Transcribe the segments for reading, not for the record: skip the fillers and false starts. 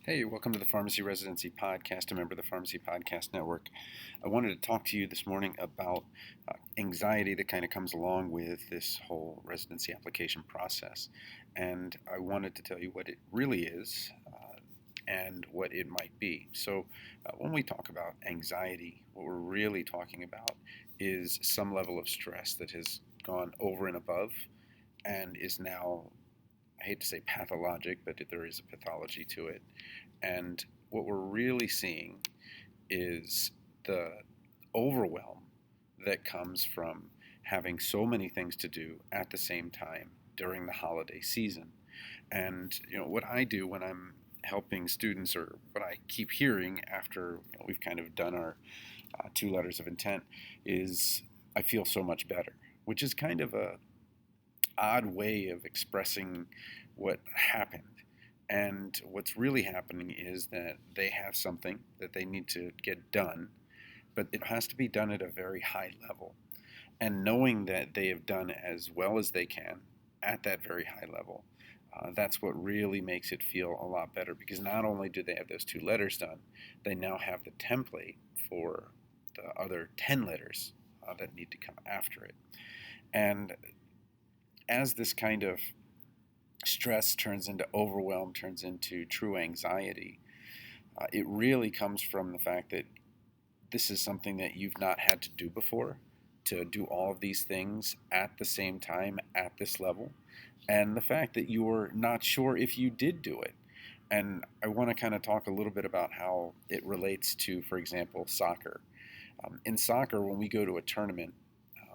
Hey, welcome to the Pharmacy Residency Podcast, a member of the Pharmacy Podcast Network. I wanted to talk to you this morning about anxiety that kind of comes along with this whole residency application process. And I wanted to tell you what it really is and what it might be. So, when we talk about anxiety, what we're really talking about is some level of stress that has gone over and above and is now, I hate to say pathologic, but there is a pathology to it. And what we're really seeing is the overwhelm that comes from having so many things to do at the same time during the holiday season. And what I do when I'm helping students, or what I keep hearing after we've kind of done our two letters of intent, is I feel so much better, which is kind of a odd way of expressing what happened. And what's really happening is that they have something that they need to get done, but it has to be done at a very high level. And knowing that they have done as well as they can at that very high level, that's what really makes it feel a lot better, because not only do they have those two letters done, they now have the template for the other 10 letters that need to come after it. And as this kind of stress turns into overwhelm, turns into true anxiety, it really comes from the fact that this is something that you've not had to do before, to do all of these things at the same time at this level, and the fact that you're not sure if you did do it. And I want to kind of talk a little bit about how it relates to, for example, soccer. In soccer, when we go to a tournament,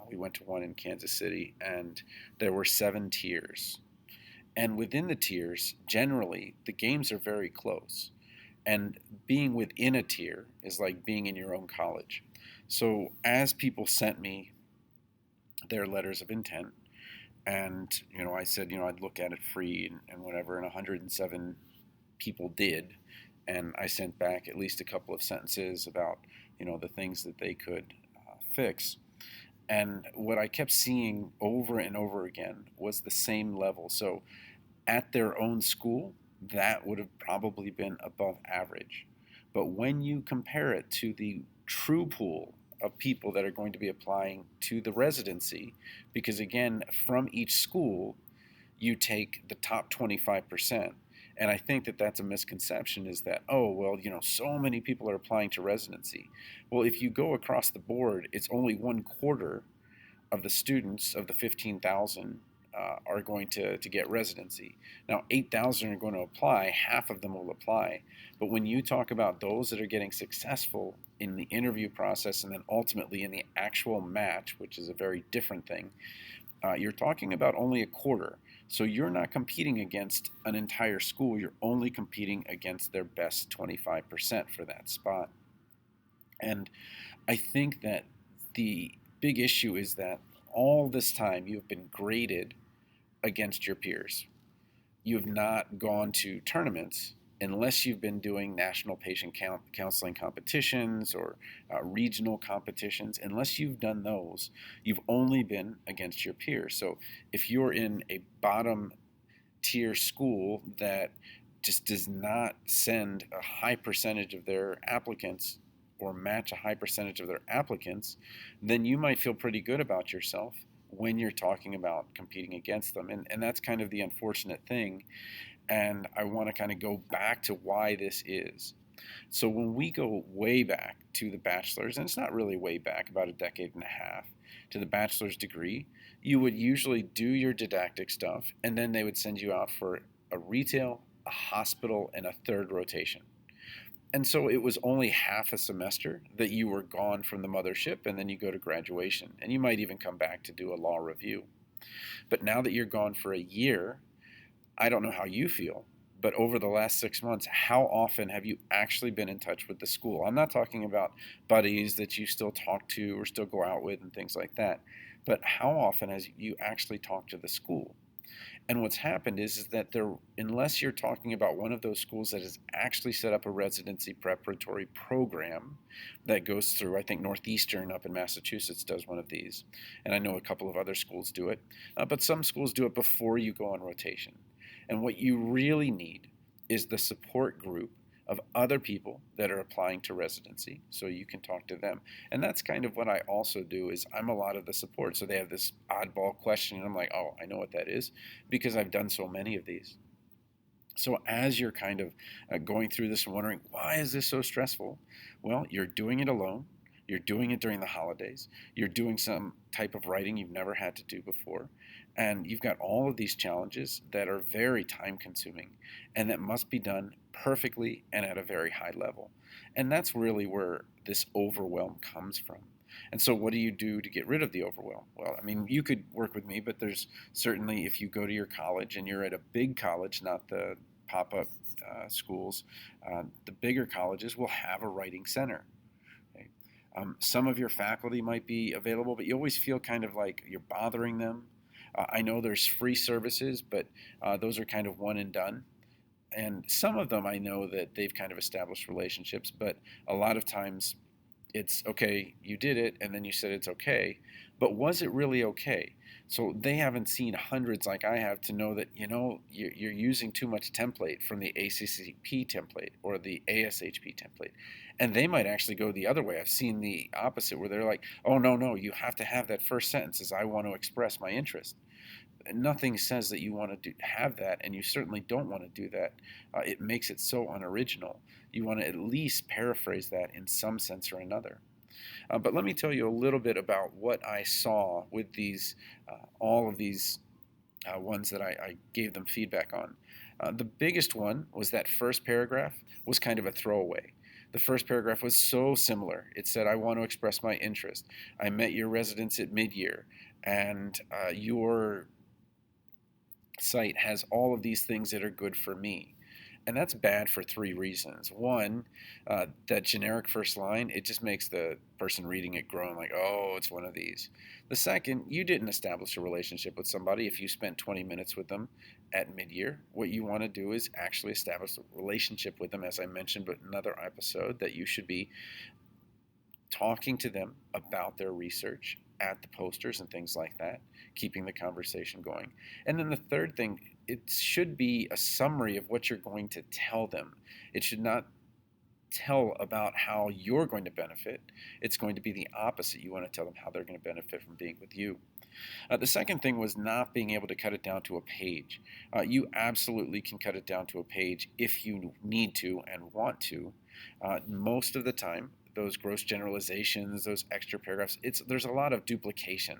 we went to one in Kansas City, and there were 7 tiers. And within the tiers, generally, the games are very close. And being within a tier is like being in your own college. So as people sent me their letters of intent, and I said, I'd look at it free and whatever, and 107 people did, and I sent back at least a couple of sentences about the things that they could fix. And what I kept seeing over and over again was the same level. So at their own school, that would have probably been above average. But when you compare it to the true pool of people that are going to be applying to the residency, because again, from each school, you take the top 25%. And I think that that's a misconception, is that, oh, well, so many people are applying to residency. Well, if you go across the board, it's only 1/4 of the students of the 15,000 are going to get residency. Now, 8,000 are going to apply, half of them will apply. But when you talk about those that are getting successful in the interview process and then ultimately in the actual match, which is a very different thing, you're talking about only 1/4. So you're not competing against an entire school, you're only competing against their best 25% for that spot. And I think that the big issue is that all this time you've been graded against your peers. You have not gone to tournaments unless you've been doing national patient counseling competitions or regional competitions. Unless you've done those, you've only been against your peers. So if you're in a bottom tier school that just does not send a high percentage of their applicants or match a high percentage of their applicants, then you might feel pretty good about yourself when you're talking about competing against them. And that's kind of the unfortunate thing. And I want to kind of go back to why this is. So when we go way back to the bachelor's, and it's not really way back, about a decade and a half, to the bachelor's degree, you would usually do your didactic stuff, and then they would send you out for a retail, a hospital, and a third rotation. And so it was only half a semester that you were gone from the mothership, and then you go to graduation. And you might even come back to do a law review. But now that you're gone for a year, I don't know how you feel, but over the last 6 months, how often have you actually been in touch with the school? I'm not talking about buddies that you still talk to or still go out with and things like that, but how often has you actually talked to the school? And what's happened is that unless you're talking about one of those schools that has actually set up a residency preparatory program that goes through, I think Northeastern up in Massachusetts does one of these, and I know a couple of other schools do it, but some schools do it before you go on rotation. And what you really need is the support group of other people that are applying to residency, so you can talk to them. And that's kind of what I also do. Is I'm a lot of the support. So they have this oddball question, and I'm like, oh, I know what that is because I've done so many of these. So as you're kind of going through this and wondering, why is this so stressful? Well, you're doing it alone. You're doing it during the holidays. You're doing some type of writing you've never had to do before. And you've got all of these challenges that are very time consuming and that must be done perfectly and at a very high level. And that's really where this overwhelm comes from. And so, what do you do to get rid of the overwhelm? Well, I mean, you could work with me, but there's certainly, if you go to your college and you're at a big college, not the pop up schools, the bigger colleges will have a writing center. Okay? Some of your faculty might be available, but you always feel kind of like you're bothering them. I know there's free services, but those are kind of one and done. And some of them I know that they've kind of established relationships, but a lot of times it's okay, you did it, and then you said it's okay, but was it really okay? So they haven't seen hundreds like I have to know that, you're using too much template from the ACCP template or the ASHP template. And they might actually go the other way. I've seen the opposite where they're like, oh, no, no, you have to have that first sentence is I want to express my interest. Nothing says that you want to have that, and you certainly don't want to do that. It makes it so unoriginal. You want to at least paraphrase that in some sense or another. But let me tell you a little bit about what I saw with these, all of these ones that I gave them feedback on. The biggest one was that first paragraph was kind of a throwaway. The first paragraph was so similar. It said, I want to express my interest. I met your residents at mid-year, and your site has all of these things that are good for me. And that's bad for three reasons. One, that generic first line, it just makes the person reading it groan like, oh, it's one of these. The second, you didn't establish a relationship with somebody if you spent 20 minutes with them at mid-year. What you want to do is actually establish a relationship with them, as I mentioned, but another episode, that you should be talking to them about their research at the posters and things like that, keeping the conversation going. And then the third thing, it should be a summary of what you're going to tell them. It should not tell about how you're going to benefit. It's going to be the opposite. You want to tell them how they're going to benefit from being with you. The second thing was not being able to cut it down to a page. You absolutely can cut it down to a page if you need to and want to. Most of the time, those gross generalizations, those extra paragraphs, there's a lot of duplication.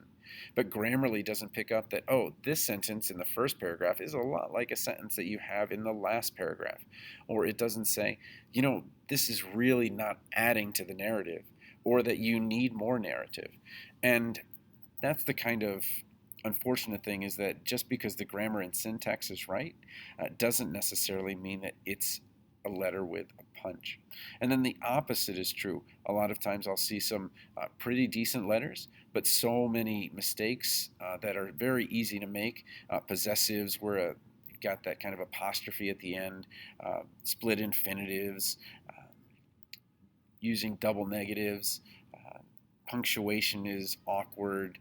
But Grammarly doesn't pick up that, oh, this sentence in the first paragraph is a lot like a sentence that you have in the last paragraph. Or it doesn't say, this is really not adding to the narrative, or that you need more narrative. And that's the kind of unfortunate thing, is that just because the grammar and syntax is right, doesn't necessarily mean that it's a letter with a punch. And then the opposite is true. A lot of times I'll see some pretty decent letters, but so many mistakes that are very easy to make. Possessives where you've got that kind of apostrophe at the end, split infinitives, using double negatives, punctuation is awkward,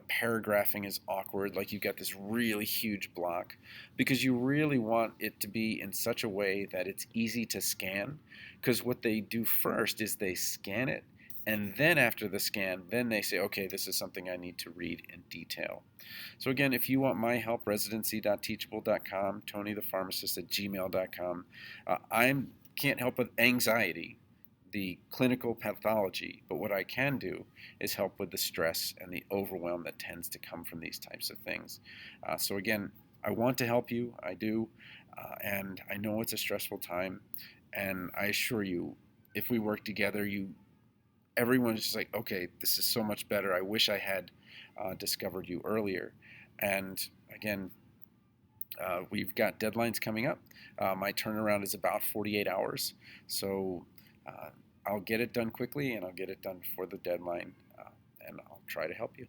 paragraphing is awkward, like you've got this really huge block, because you really want it to be in such a way that it's easy to scan, because what they do first is they scan it, and then after the scan, then they say, okay, this is something I need to read in detail. So again, if you want my help, residency.teachable.com, tonythepharmacist@gmail.com. I can't help with anxiety, the clinical pathology, but what I can do is help with the stress and the overwhelm that tends to come from these types of things. So again, I want to help you, I do, and I know it's a stressful time, and I assure you, if we work together, everyone's just like, okay, this is so much better. I wish I had discovered you earlier. And again, we've got deadlines coming up. My turnaround is about 48 hours, so I'll get it done quickly, and I'll get it done before the deadline, and I'll try to help you.